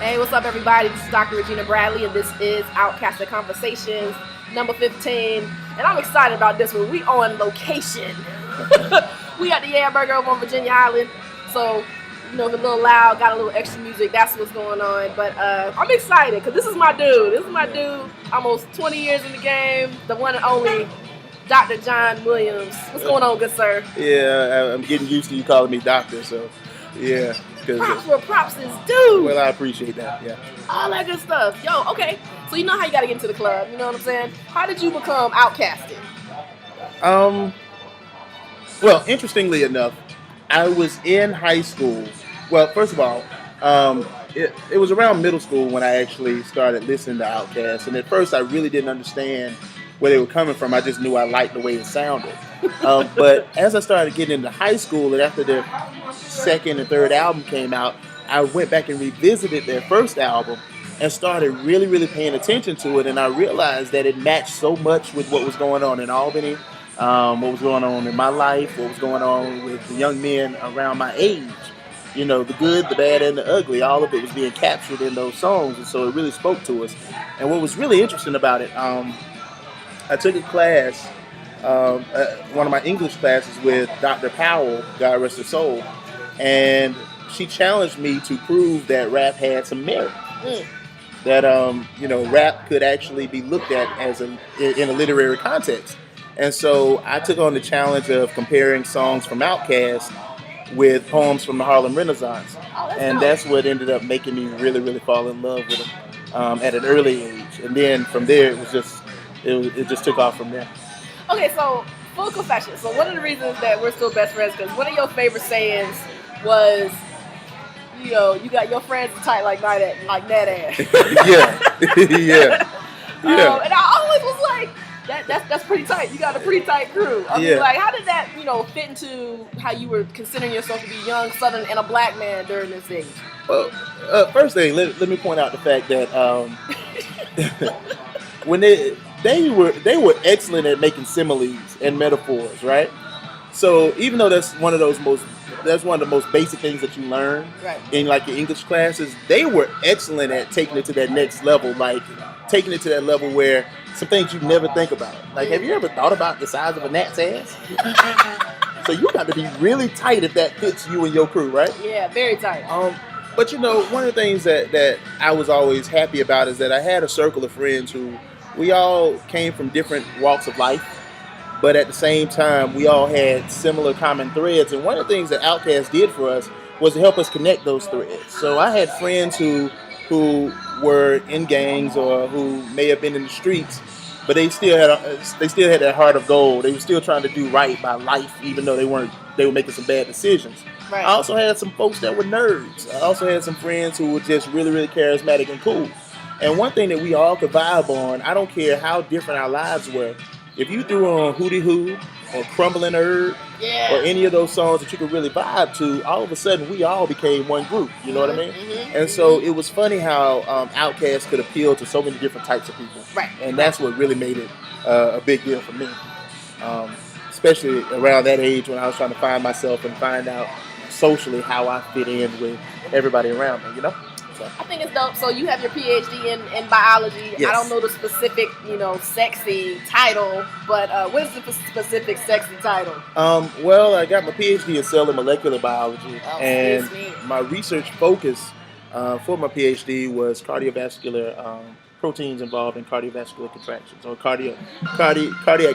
Hey, what's up, everybody? This is Dr. Regina Bradley, and this is Outkasted Conversations, number 15. And I'm excited about this one. We on location. We got the Burger over on Virginia Island. So, you know, it's a little loud, got a little extra music. That's what's going on. But I'm excited because this is my dude. This is my dude. Almost 20 years in the game. The one and only Dr. John Williams. What's going on, good sir? Yeah, I'm getting used to you calling me doctor, so yeah. Props where props is due. Well, I appreciate that, yeah. All that good stuff. Yo, okay. So you know how you got to get into the club, you know what I'm saying? How did you become Outkasted? Well, interestingly enough, I was in high school. Well, first of all, it was around middle school when I actually started listening to Outkast. And at first, I really didn't understand where they were coming from. I just knew I liked the way it sounded. But as I started getting into high school, and after their second and third album came out, I went back and revisited their first album and started really, really paying attention to it. And I realized that it matched so much with what was going on in Albany, what was going on in my life, what was going on with the young men around my age. You know, the good, the bad, and the ugly, all of it was being captured in those songs. And so it really spoke to us. And what was really interesting about it, I took a class, one of my English classes with Dr. Powell, God rest her soul, and she challenged me to prove that rap had some merit. That rap could actually be looked at as in a literary context. And so I took on the challenge of comparing songs from Outkast with poems from the Harlem Renaissance. And that's what ended up making me really, really fall in love with them at an early age. And then from there, it just took off from there. Okay, so full confession. So one of the reasons that we're still best friends, because one of your favorite sayings was, you know, you got your friends tight like that ass. Yeah. And I always was like, that's pretty tight. You got a pretty tight crew. I mean, like, how did that, fit into how you were considering yourself to be young, Southern, and a black man during this age? Well, first thing, let me point out the fact that when they were excellent at making similes and metaphors, right? So even though that's one of the most basic things that you learn in like your English classes, they were excellent at taking it to that next level, like taking it to that level where some things you never think about. Like, have you ever thought about the size of a gnat's ass? So you got to be really tight if that fits you and your crew, right? Yeah, very tight. But one of the things that I was always happy about is that I had a circle of friends who we all came from different walks of life, but at the same time, we all had similar common threads. And one of the things that Outkast did for us was to help us connect those threads. So I had friends who were in gangs or who may have been in the streets, but they still had that heart of gold. They were still trying to do right by life, even though they were making some bad decisions. Right. I also had some folks that were nerds. I also had some friends who were just really, really charismatic and cool. And one thing that we all could vibe on, I don't care how different our lives were, if you threw on Hootie Hoo or Crumbling Herb or any of those songs that you could really vibe to, all of a sudden we all became one group, you know what I mean? And so it was funny how Outkast could appeal to so many different types of people. Right. And that's what really made it a big deal for me, especially around that age when I was trying to find myself and find out socially how I fit in with everybody around me, you know? So. I think it's dope. So you have your PhD in biology. Yes. I don't know the specific, sexy title, but what is the specific sexy title? Well, I got my PhD in cell and molecular biology, and my research focus for my PhD was cardiovascular proteins involved in cardiovascular contractions or cardiac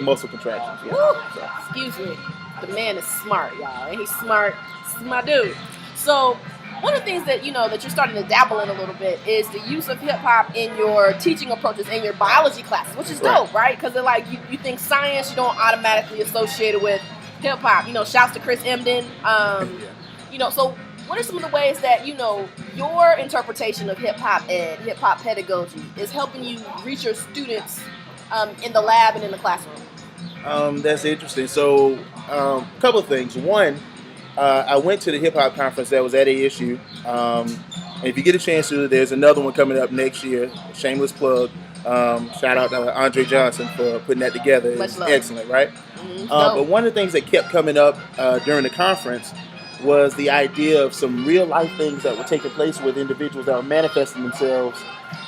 muscle contractions. Yeah. So. Excuse me. The man is smart, y'all. And he's smart. This is my dude. So one of the things that that you're starting to dabble in a little bit is the use of hip hop in your teaching approaches in your biology classes, which is dope, right? Because they're like you think science, you don't automatically associate it with hip hop. Shouts to Chris Emden. So what are some of the ways that your interpretation of hip hop ed, hip hop pedagogy, is helping you reach your students in the lab and in the classroom? That's interesting. So a couple of things. One, I went to the hip hop conference that was at ASU. And if you get a chance to, there's another one coming up next year. Shameless plug. Shout out to Andre Johnson for putting that together. It's excellent, right? But one of the things that kept coming up during the conference was the idea of some real life things that were taking place with individuals that were manifesting themselves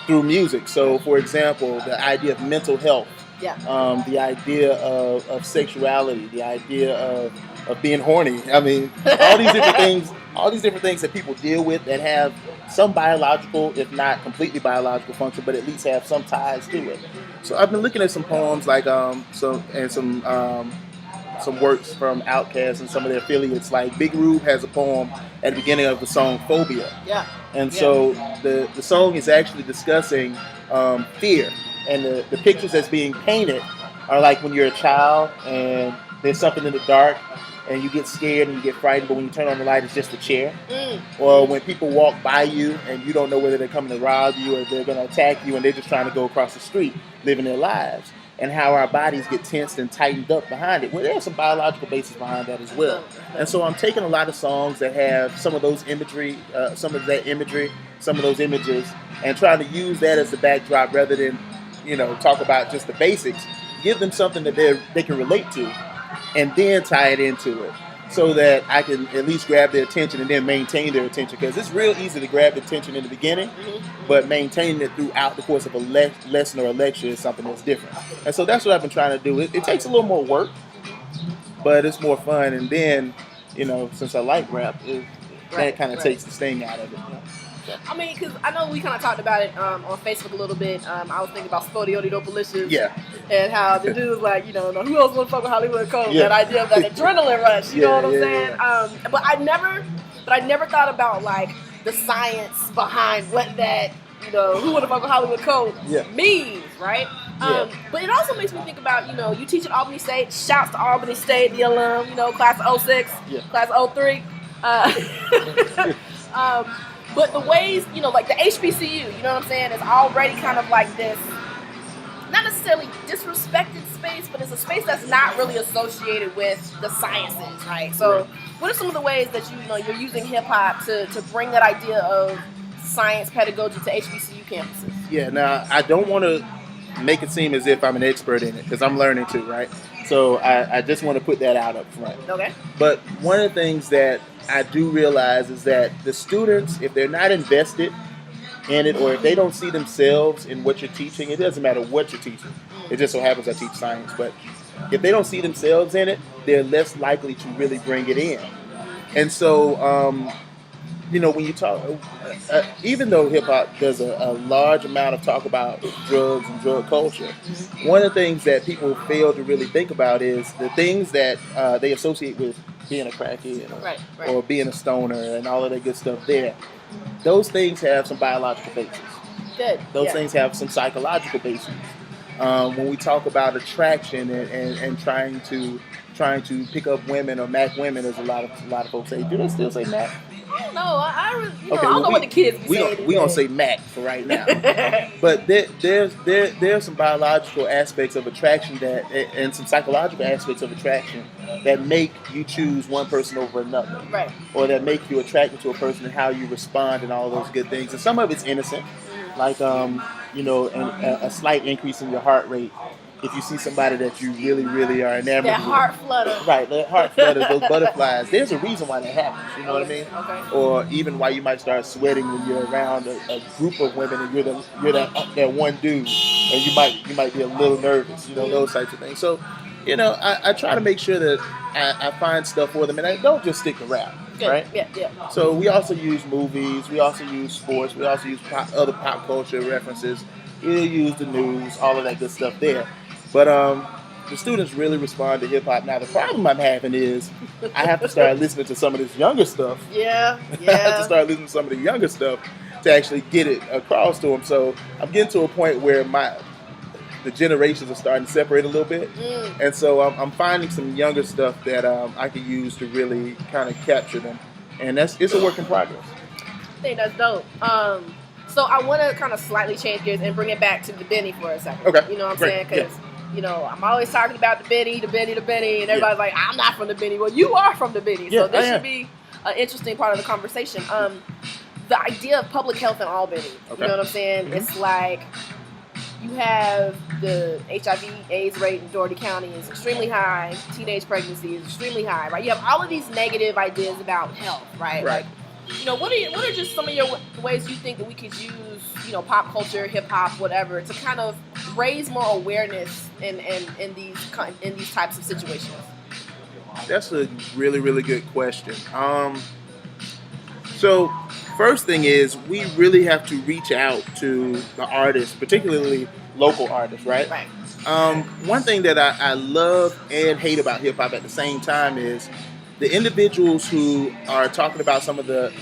through music. So, for example, the idea of mental health, Yeah. the idea of sexuality, the idea of being horny. I mean, all these different things that people deal with that have some biological, if not completely biological function, but at least have some ties to it. So I've been looking at some poems like some works from Outkast and some of their affiliates. Like Big Rube has a poem at the beginning of the song Phobia. Yeah. And so the song is actually discussing fear. And the pictures that's being painted are like when you're a child and there's something in the dark and you get scared and you get frightened, but when you turn on the light, it's just a chair. Or when people walk by you and you don't know whether they're coming to rob you or they're going to attack you and they're just trying to go across the street, living their lives. And how our bodies get tensed and tightened up behind it. Well, there's some biological basis behind that as well. And so I'm taking a lot of songs that have some of those imagery, some of those images, and trying to use that as the backdrop rather than, talk about just the basics. Give them something that they can relate to, and then tie it into it, so that I can at least grab their attention and then maintain their attention. Because it's real easy to grab the attention in the beginning, but maintaining it throughout the course of a lesson or a lecture is something that's different. And so that's what I've been trying to do. It takes a little more work, but it's more fun. And then, since I like rap, that kind of takes the sting out of it. I mean, because I know we kind of talked about it on Facebook a little bit. I was thinking about Spodio Dopalicious. Yeah. And how the dude's like, who else want to fuck with Hollywood Code? Yeah. That idea of that adrenaline rush. You know what I'm saying? Yeah. But I never thought about like the science behind what that, who want to fuck with Hollywood Code means, right? But it also makes me think about, you teach at Albany State. Shouts to Albany State, the alum, class of 06, class of 03. But the ways, like the HBCU, you know what I'm saying, is already kind of like this, not necessarily disrespected space, but it's a space that's not really associated with the sciences, right? So what are some of the ways that you're using hip hop to bring that idea of science pedagogy to HBCU campuses? Yeah, now I don't want to make it seem as if I'm an expert in it, because I'm learning too, right? So I just want to put that out up front. Okay. But one of the things that I do realize is that the students, if they're not invested in it, or if they don't see themselves in what you're teaching, it doesn't matter what you're teaching. It just so happens I teach science, but if they don't see themselves in it, they're less likely to really bring it in. And so, when you talk, even though hip hop does a large amount of talk about drugs and drug culture, one of the things that people fail to really think about is the things that they associate with being a crackhead or being a stoner and all of that good stuff there. Those things have some biological basis. Good. Those things have some psychological basis. When we talk about attraction and trying to pick up women or mac women, as a lot of folks say. Do they still say mac? I don't know. I don't know what the kids be saying. We're going to say Mac for right now. But there's some biological aspects of attraction and some psychological aspects of attraction that make you choose one person over another. Right. Or that make you attracted to a person and how you respond and all those good things. And some of it's innocent, like, a slight increase in your heart rate. If you see somebody that you really, really are enamored with. That heart flutter. Right, that heart flutter, those butterflies. There's a reason why that happens, you know what I mean? Okay. Or even why you might start sweating when you're around a group of women and you're that one dude, and you might be a little nervous, those types of things. So, I try to make sure that I find stuff for them, and I don't just stick to rap. Good. Right? Yeah. So we also use movies, we also use sports, we also use other pop culture references, we use the news, all of that good stuff there. But the students really respond to hip hop. Now the problem I'm having is I have to start listening to some of this younger stuff. Yeah. I have to start listening to some of the younger stuff to actually get it across to them. So I'm getting to a point where the generations are starting to separate a little bit, and so I'm finding some younger stuff that I can use to really kind of capture them, and it's a work in progress. I think that's dope. So I want to kind of slightly change gears and bring it back to the Benny for a second. Okay. You know what I'm saying? Because I'm always talking about the Benny, and everybody's like, I'm not from the Benny. Well, you are from the Benny, so this should be an interesting part of the conversation. The idea of public health in Albany. Okay. You know what I'm saying? Mm-hmm. It's like You have the HIV/AIDS rate in Doherty County is extremely high. Teenage pregnancy is extremely high, right? You have all of these negative ideas about health, right? Right. Like, what are just some of your ways you think that we could use, pop culture, hip hop, whatever, to kind of raise more awareness in these types of situations? That's a really, really good question. So first thing is we really have to reach out to the artists, particularly local artists, right? Right. One thing that I love and hate about hip hop at the same time is the individuals who are talking about some of the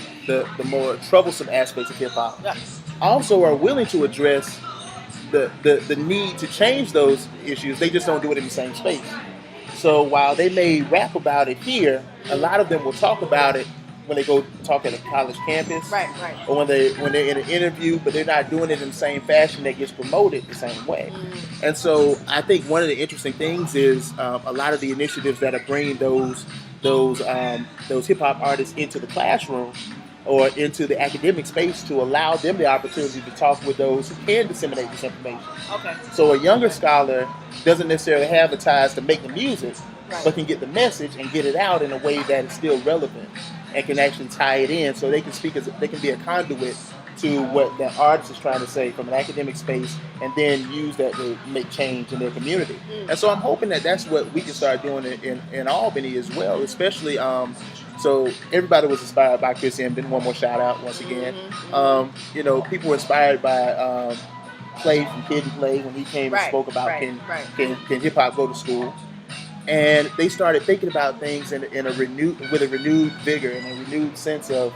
more troublesome aspects of hip hop Yeah. also are willing to address the need to change those issues. They just don't do it in the same space. So while they may rap about it here, a lot of them will talk about it when they go talk at a college campus, Right. or when they're in an interview, but they're not doing it in the same fashion that gets promoted the same way. And so I think one of the interesting things is a lot of the initiatives that are bringing those hip hop artists into the classroom or into the academic space to allow them the opportunity to talk with those who can disseminate this information. Okay. So a younger scholar doesn't necessarily have the ties to make the music, Right. but can get the message and get it out in a way that is still relevant and can actually tie it in, so they can they can be a conduit to what the artist is trying to say from an academic space, and then use that to make change in their community. And so I'm hoping that that's what we can start doing in Albany as well, especially. So everybody was inspired by Chris M. Then one more shout out once again. People were inspired by Play from Kid and Play when he came and spoke about can hip hop go to school. And they started thinking about things with a renewed vigor and a renewed sense of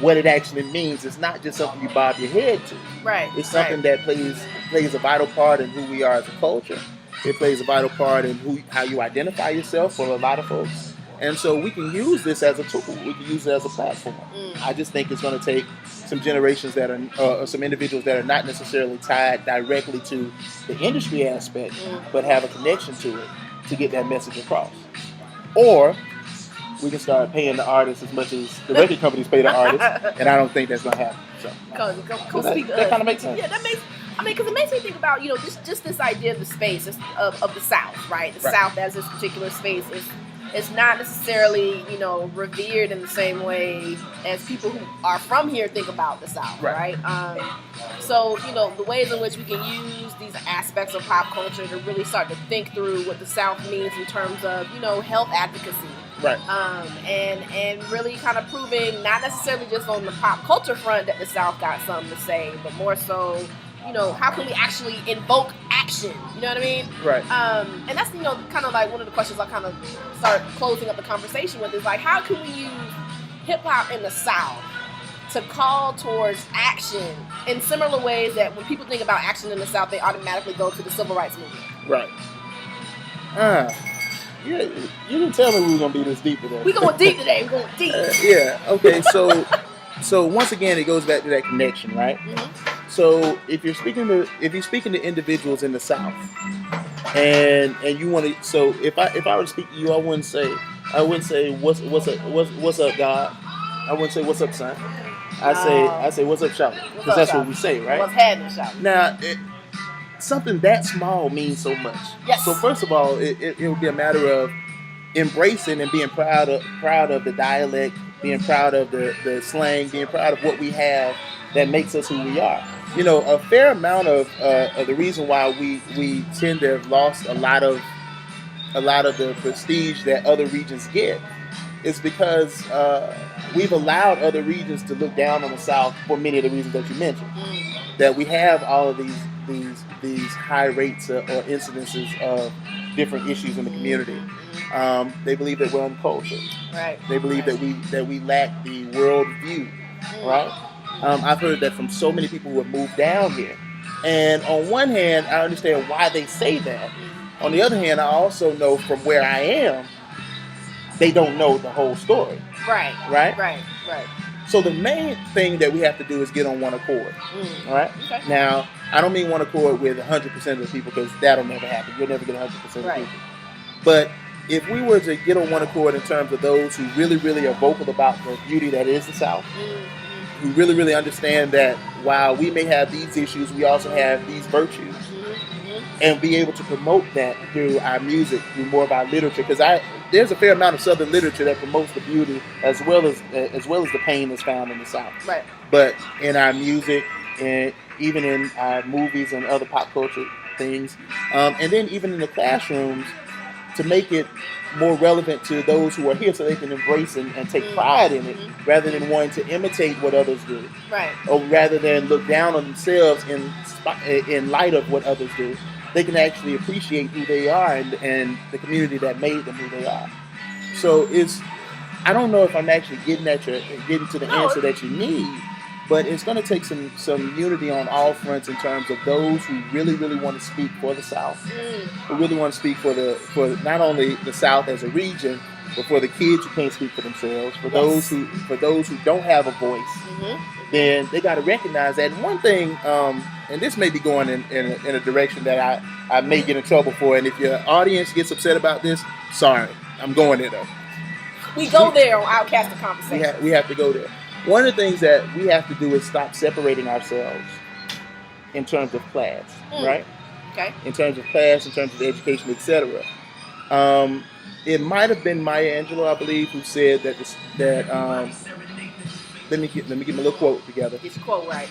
what it actually means. It's not just something you bob your head to. Right. It's something that plays a vital part in who we are as a culture. It plays a vital part in how you identify yourself for a lot of folks. And so we can use this as a tool. We can use it as a platform. I just think it's going to take some generations that are, some individuals that are not necessarily tied directly to the industry aspect, but have a connection to it, to get that message across. Or we can start paying the artists as much as the record companies pay the artists, and I don't think that's going to happen. So that kind of makes sense. Yeah, because it makes me think about, this idea of the space of the South, right? The South as this particular space is not necessarily, revered in the same way as people who are from here think about the South, right? So, the ways in which we can use these aspects of pop culture to really start to think through what the South means in terms of, health advocacy. Right. And really kind of proving, not necessarily just on the pop culture front that the South got something to say, but more so, how can we actually invoke action? You know what I mean? Right. And that's, kind of like one of the questions I kind of start closing up the conversation with is like, how can we use hip hop in the South to call towards action in similar ways that when people think about action in the South, they automatically go to the civil rights movement? Right. You didn't tell me we were going to be this deep today. We're going deep today. We're going deep. Yeah. Okay. So once again, it goes back to that connection, right? Mm-hmm. So if you're speaking to individuals in the South, and you want to, so if I were to speak to you, I wouldn't say what's up, God. I wouldn't say what's up, son. I say what's up, shout, because that's what we say, right? What's happening, shout? Now, something that small means so much. Yes. So first of all, it would be a matter of embracing and being proud of the dialect, being proud of the slang, being proud of what we have that makes us who we are. A fair amount of the reason why we tend to have lost a lot of the prestige that other regions get is because we've allowed other regions to look down on the South for many of the reasons that you mentioned. That we have all of these high rates or incidences of different issues in the community. They believe that we're uncultured. Right. They believe that we lack the world view. Right. I've heard that from so many people who have moved down here. And on one hand, I understand why they say that. On the other hand, I also know from where I am, they don't know the whole story. Right. So the main thing that we have to do is get on one accord. All right. Okay. Now, I don't mean one accord with 100% of the people, because that'll never happen. You'll never get 100% of the people. But if we were to get on one accord in terms of those who really, really are vocal about the beauty that is the South, who really, really understand that while we may have these issues, we also have these virtues, and be able to promote that through our music, through more of our literature. Because there's a fair amount of Southern literature that promotes the beauty as well as the pain that's found in the South. Right. But in our music, and even in our movies and other pop culture things, and then even in the classrooms, to make it more relevant to those who are here, so they can embrace and take pride in it, rather than wanting to imitate what others do, right? Or rather than look down on themselves in light of what others do. They can actually appreciate who they are and the community that made them who they are. So I don't know if I'm actually getting to the answer that you need, but it's going to take some unity on all fronts in terms of those who really, really want to speak for the South, who really want to speak for not only the South as a region, but for the kids who can't speak for themselves, for those who don't have a voice. Then they got to recognize that. And one thing, and this may be going in a direction that I may get in trouble for, and if your audience gets upset about this, sorry, I'm going there though. We go there on Outkasted Conversation. We have to go there. One of the things that we have to do is stop separating ourselves in terms of class, right? Okay. In terms of class, in terms of education, etc. It might have been Maya Angelou, I believe, who said that let me get my little quote together. Get your quote right.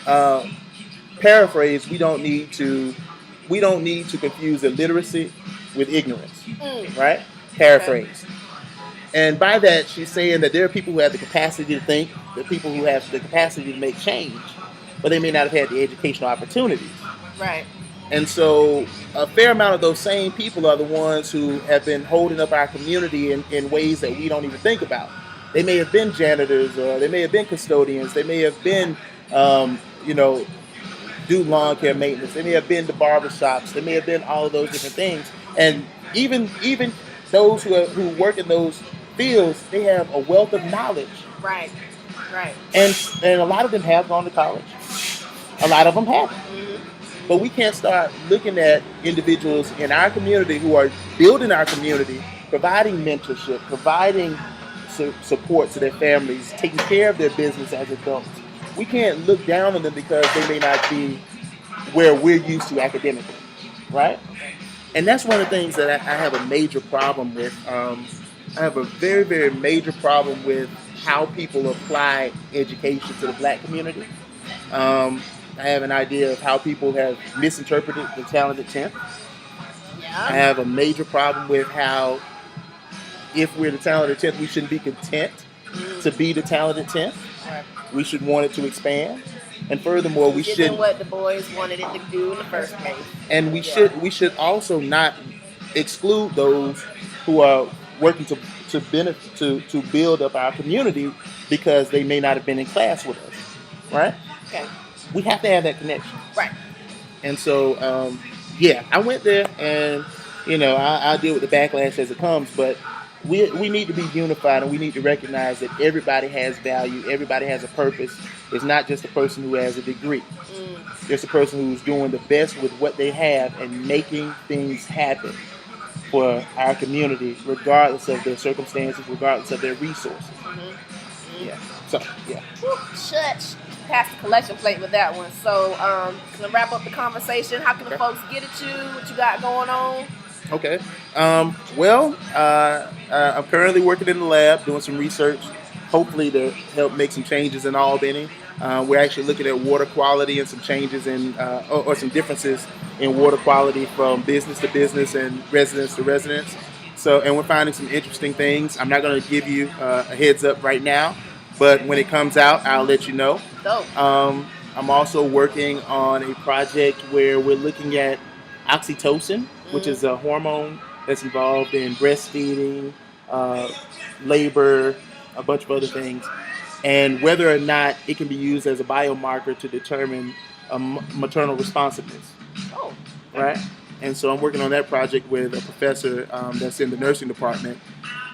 Paraphrase: we don't need to confuse illiteracy with ignorance, right? Paraphrase. Okay. And by that, she's saying that there are people who have the capacity to think, there are people who have the capacity to make change, but they may not have had the educational opportunities. Right. And so a fair amount of those same people are the ones who have been holding up our community in ways that we don't even think about. They may have been janitors, or they may have been custodians, they may have been, do lawn care maintenance, they may have been the barbershops, they may have been all of those different things. And even those who work in those fields, they have a wealth of knowledge. Right. And a lot of them have gone to college. A lot of them haven't. But we can't start looking at individuals in our community who are building our community, providing mentorship, providing support to their families, taking care of their business as adults. We can't look down on them because they may not be where we're used to academically, right? And that's one of the things that I have a major problem with. I have a very, very major problem with how people apply education to the black community. I have an idea of how people have misinterpreted the talented 10th. Yeah. I have a major problem with how, if we're the talented 10th, we shouldn't be content to be the talented 10th. Right. We should want it to expand. And furthermore, we should do what the boys wanted it to do in the first place. And we should also not exclude those who are working to build up our community because they may not have been in class with us, right? Okay. We have to have that connection, right? And so, I went there, and I'll deal with the backlash as it comes, but we need to be unified, and we need to recognize that everybody has value, everybody has a purpose. It's not just a person who has a degree. It's a person who's doing the best with what they have and making things happen for our community, regardless of their circumstances, regardless of their resources. Yeah. So, yeah. Shush. Pass the collection plate with that one. So, to wrap up the conversation, how can the folks get at you? What you got going on? Okay. I'm currently working in the lab, doing some research, hopefully to help make some changes in Albany. We're actually looking at water quality and some changes or some differences in water quality from business to business and residence to residence. So, and we're finding some interesting things. I'm not going to give you a heads up right now, but when it comes out, I'll let you know. Dope. I'm also working on a project where we're looking at oxytocin, which is a hormone that's involved in breastfeeding, labor, a bunch of other things, and whether or not it can be used as a biomarker to determine maternal responsiveness. Oh. Right? And so I'm working on that project with a professor that's in the nursing department.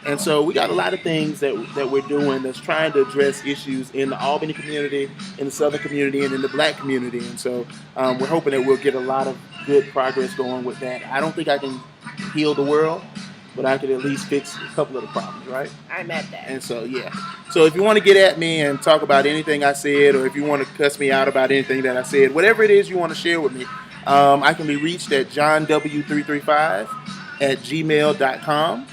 And so we got a lot of things that we're doing that's trying to address issues in the Albany community, in the Southern community, and in the black community. And so we're hoping that we'll get a lot of good progress going with that. I don't think I can heal the world, but I could at least fix a couple of the problems, right? I'm at that. And so, yeah. So if you want to get at me and talk about anything I said, or if you want to cuss me out about anything that I said, whatever it is you want to share with me, I can be reached at johnw335@gmail.com.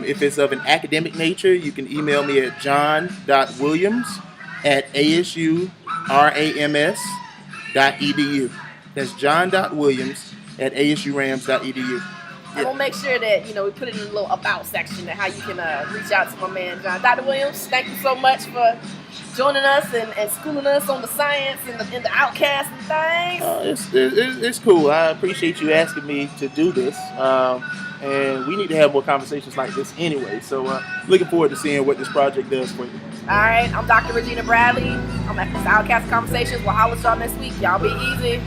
If it's of an academic nature, you can email me at john.williams@asurams.edu. That's john.williams@asurams.edu. I'm gonna make sure that we put it in a little about section of how you can reach out to my man John. Dr. Williams, thank you so much for joining us and schooling us on the science and the Outkast and things. It's cool. I appreciate you asking me to do this, and we need to have more conversations like this anyway. So looking forward to seeing what this project does for you. All right, I'm Dr. Regina Bradley. I'm at this Outkast Conversations. We'll holler at y'all next week. Y'all be easy.